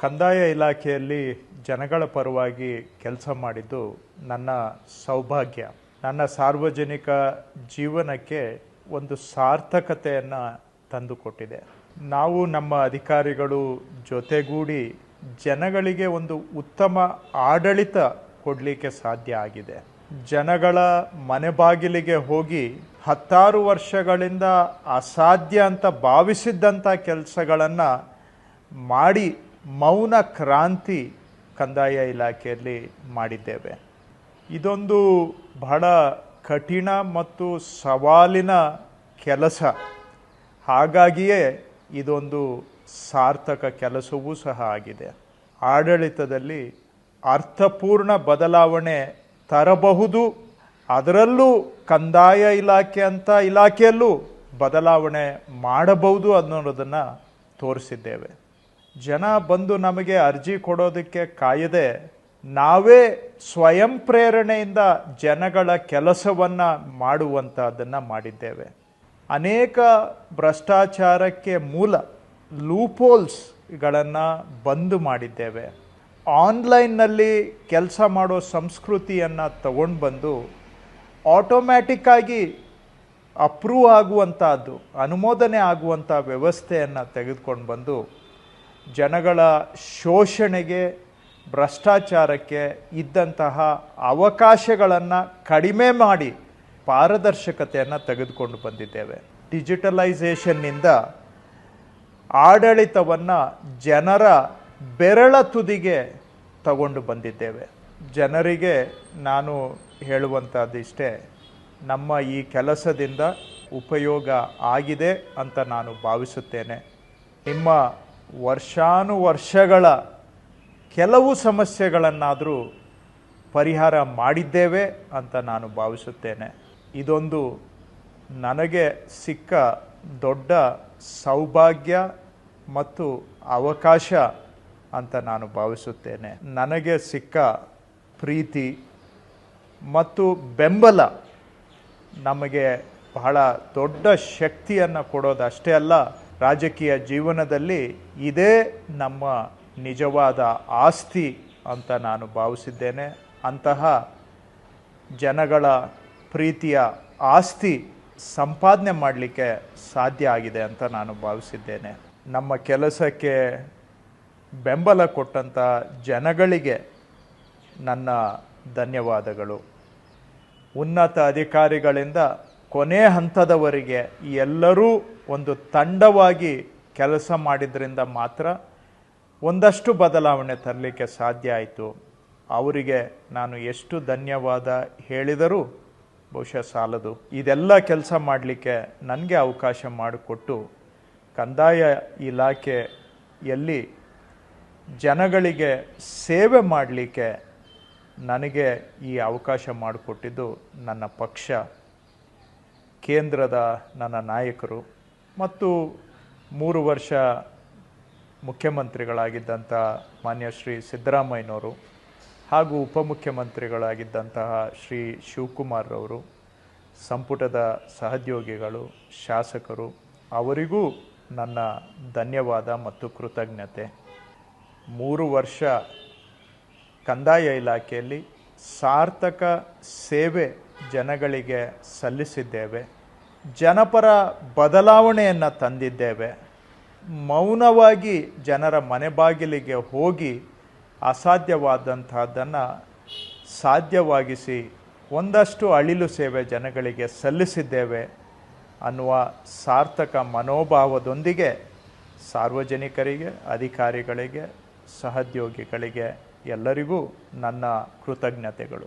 ಕಂದಾಯ ಇಲಾಖೆಯಲ್ಲಿ ಜನಗಳ ಪರವಾಗಿ ಕೆಲಸ ಮಾಡಿದ್ದು ನನ್ನ ಸೌಭಾಗ್ಯ. ನನ್ನ ಸಾರ್ವಜನಿಕ ಜೀವನಕ್ಕೆ ಒಂದು ಸಾರ್ಥಕತೆಯನ್ನು ತಂದುಕೊಟ್ಟಿದೆ. ನಾವು ನಮ್ಮ ಅಧಿಕಾರಿಗಳು ಜೊತೆಗೂಡಿ ಜನಗಳಿಗೆ ಒಂದು ಉತ್ತಮ ಆಡಳಿತ ಕೊಡಲಿಕ್ಕೆ ಸಾಧ್ಯ ಆಗಿದೆ. ಜನಗಳ ಮನೆ ಬಾಗಿಲಿಗೆ ಹೋಗಿ 10 ವರ್ಷಗಳಿಂದ ಅಸಾಧ್ಯ ಅಂತ ಭಾವಿಸಿದ್ದಂಥ ಕೆಲಸಗಳನ್ನು ಮಾಡಿ ಮೌನ ಕ್ರಾಂತಿ ಕಂದಾಯ ಇಲಾಖೆಯಲ್ಲಿ ಮಾಡಿದ್ದೇವೆ. ಇದೊಂದು ಬಹಳ ಕಠಿಣ ಮತ್ತು ಸವಾಲಿನ ಕೆಲಸ. ಹಾಗಾಗಿಯೇ ಇದೊಂದು ಸಾರ್ಥಕ ಕೆಲಸವೂ ಸಹ ಆಗಿದೆ. ಆಡಳಿತದಲ್ಲಿ ಅರ್ಥಪೂರ್ಣ ಬದಲಾವಣೆ ತರಬಹುದು, ಅದರಲ್ಲೂ ಕಂದಾಯ ಇಲಾಖೆಯಲ್ಲೂ ಬದಲಾವಣೆ ಮಾಡಬಹುದು ಅನ್ನೋದನ್ನು ತೋರಿಸಿದ್ದೇವೆ. ಜನ ಬಂದು ನಮಗೆ ಅರ್ಜಿ ಕೊಡೋದಕ್ಕೆ ಕಾಯದೆ ನಾವೇ ಸ್ವಯಂ ಪ್ರೇರಣೆಯಿಂದ ಜನಗಳ ಕೆಲಸವನ್ನು ಮಾಡುವಂಥದ್ದನ್ನು ಮಾಡಿದ್ದೇವೆ. ಅನೇಕ ಭ್ರಷ್ಟಾಚಾರಕ್ಕೆ ಮೂಲ ಲೂಪೋಲ್ಸ್ಗಳನ್ನು ಬಂದ್ ಮಾಡಿದ್ದೇವೆ. ಆನ್ಲೈನ್ನಲ್ಲಿ ಕೆಲಸ ಮಾಡೋ ಸಂಸ್ಕೃತಿಯನ್ನು ತಗೊಂಡು ಬಂದು ಆಟೋಮ್ಯಾಟಿಕ್ಕಾಗಿ ಅಪ್ರೂವ್ ಆಗುವಂಥದ್ದು, ಅನುಮೋದನೆ ಆಗುವಂಥ ವ್ಯವಸ್ಥೆಯನ್ನು ತೆಗೆದುಕೊಂಡು ಬಂದು ಜನಗಳ ಶೋಷಣೆಗೆ, ಭ್ರಷ್ಟಾಚಾರಕ್ಕೆ ಇದ್ದಂತಹ ಅವಕಾಶಗಳನ್ನು ಕಡಿಮೆ ಮಾಡಿ ಪಾರದರ್ಶಕತೆಯನ್ನು ತೆಗೆದುಕೊಂಡು ಬಂದಿದ್ದೇವೆ. ಡಿಜಿಟಲೈಸೇಷನ್ನಿಂದ ಆಡಳಿತವನ್ನು ಜನರ ಬೆರಳ ತುದಿಗೆ ತಗೊಂಡು ಬಂದಿದ್ದೇವೆ. ಜನರಿಗೆ ನಾನು ಹೇಳುವಂಥದ್ದಿಷ್ಟೇ, ನಮ್ಮ ಈ ಕೆಲಸದಿಂದ ಉಪಯೋಗ ಆಗಿದೆ ಅಂತ ನಾನು ಭಾವಿಸುತ್ತೇನೆ. ನಿಮ್ಮ ವರ್ಷಾನುವರ್ಷಗಳ ಕೆಲವು ಸಮಸ್ಯೆಗಳನ್ನಾದರೂ ಪರಿಹಾರ ಮಾಡಿದ್ದೇವೆ ಅಂತ ನಾನು ಭಾವಿಸುತ್ತೇನೆ. ಇದೊಂದು ನನಗೆ ಸಿಕ್ಕ ದೊಡ್ಡ ಸೌಭಾಗ್ಯ ಮತ್ತು ಅವಕಾಶ ಅಂತ ನಾನು ಭಾವಿಸುತ್ತೇನೆ. ನನಗೆ ಸಿಕ್ಕ ಪ್ರೀತಿ ಮತ್ತು ಬೆಂಬಲ ನಮಗೆ ಬಹಳ ದೊಡ್ಡ ಶಕ್ತಿಯನ್ನು ಕೊಡೋದಷ್ಟೇ ಅಲ್ಲ, ರಾಜಕೀಯ ಜೀವನದಲ್ಲಿ ಇದೇ ನಮ್ಮ ನಿಜವಾದ ಆಸ್ತಿ ಅಂತ ನಾನು ಭಾವಿಸಿದ್ದೇನೆ. ಅಂತಹ ಜನಗಳ ಪ್ರೀತಿಯ ಆಸ್ತಿ ಸಂಪಾದನೆ ಮಾಡಲಿಕ್ಕೆ ಸಾಧ್ಯ ಆಗಿದೆ ಅಂತ ನಾನು ಭಾವಿಸಿದ್ದೇನೆ. ನಮ್ಮ ಕೆಲಸಕ್ಕೆ ಬೆಂಬಲ ಕೊಟ್ಟಂಥ ಜನಗಳಿಗೆ ನನ್ನ ಧನ್ಯವಾದಗಳು. ಉನ್ನತ ಅಧಿಕಾರಿಗಳಿಂದ ಕೊನೆ ಹಂತದವರೆಗೆ ಎಲ್ಲರೂ ಒಂದು ತಂಡವಾಗಿ ಕೆಲಸ ಮಾಡಿದ್ರಿಂದ ಮಾತ್ರ ಒಂದಷ್ಟು ಬದಲಾವಣೆ ತರಲಿಕ್ಕೆ ಸಾಧ್ಯ ಆಯಿತು. ಅವರಿಗೆ ನಾನು ಎಷ್ಟು ಧನ್ಯವಾದ ಹೇಳಿದರೂ ಬಹುಶಃ ಸಾಲದು. ಇದೆಲ್ಲ ಕೆಲಸ ಮಾಡಲಿಕ್ಕೆ ನನಗೆ ಅವಕಾಶ ಮಾಡಿಕೊಟ್ಟು ಕಂದಾಯ ಇಲಾಖೆಯಲ್ಲಿ ಜನಗಳಿಗೆ ಸೇವೆ ಮಾಡಲಿಕ್ಕೆ ನನಗೆ ಈ ಅವಕಾಶ ಮಾಡಿಕೊಟ್ಟಿದ್ದು ನನ್ನ ಪಕ್ಷ, ಕೇಂದ್ರದ ನನ್ನ ನಾಯಕರು ಮತ್ತು 3 ವರ್ಷ ಮುಖ್ಯಮಂತ್ರಿಗಳಾಗಿದ್ದಂಥ ಮಾನ್ಯ ಶ್ರೀ ಸಿದ್ದರಾಮಯ್ಯನವರು ಹಾಗೂ ಉಪಮುಖ್ಯಮಂತ್ರಿಗಳಾಗಿದ್ದಂತಹ ಶ್ರೀ ಶಿವಕುಮಾರ್ರವರು, ಸಂಪುಟದ ಸಹೋದ್ಯೋಗಿಗಳು, ಶಾಸಕರು, ಅವರಿಗೂ ನನ್ನ ಧನ್ಯವಾದ ಮತ್ತು ಕೃತಜ್ಞತೆ. 3 ವರ್ಷ ಕಂದಾಯ ಇಲಾಖೆಯಲ್ಲಿ ಸಾರ್ಥಕ ಸೇವೆ ಜನಗಳಿಗೆ ಸಲ್ಲಿಸಿದ್ದೇವೆ. ಜನಪರ ಬದಲಾವಣೆಯನ್ನು ತಂದಿದ್ದೇವೆ. ಮೌನವಾಗಿ ಜನರ ಮನೆ ಬಾಗಿಲಿಗೆ ಹೋಗಿ ಅಸಾಧ್ಯವಾದಂಥದ್ದನ್ನು ಸಾಧ್ಯವಾಗಿಸಿ ಒಂದಷ್ಟು ಅಳಿಲು ಸೇವೆ ಜನಗಳಿಗೆ ಸಲ್ಲಿಸಿದ್ದೇವೆ ಅನ್ನುವ ಸಾರ್ಥಕ ಮನೋಭಾವದೊಂದಿಗೆ ಸಾರ್ವಜನಿಕರಿಗೆ, ಅಧಿಕಾರಿಗಳಿಗೆ, ಸಹೋದ್ಯೋಗಿಗಳಿಗೆ ಎಲ್ಲರಿಗೂ ನನ್ನ ಕೃತಜ್ಞತೆಗಳು.